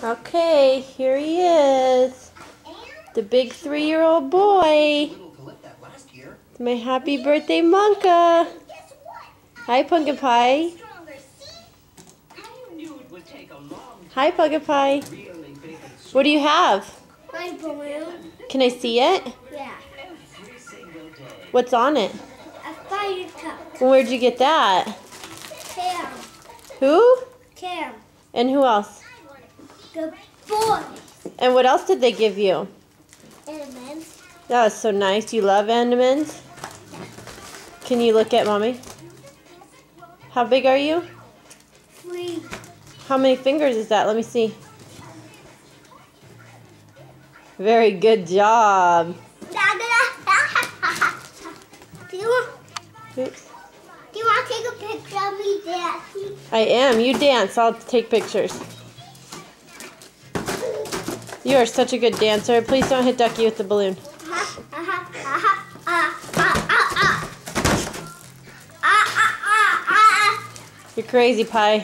Okay, here he is. The big 3-year-old boy. My happy birthday, Monka. Hi, Pumpkin Pie. Hi, Pumpkin Pie. What do you have? My balloon. Can I see it? Yeah. What's on it? A fire truck. Where'd you get that? Cam. Who? Cam. And who else? The boy. And what else did they give you? Elements. That was so nice. You love M&Ms? Can you look at Mommy? How big are you? 3. How many fingers is that? Let me see. Very good job. Do you want to take a picture of me dancing? I am. You dance. I'll take pictures. You are such a good dancer. Please don't hit Ducky with the balloon. You're crazy, Pie.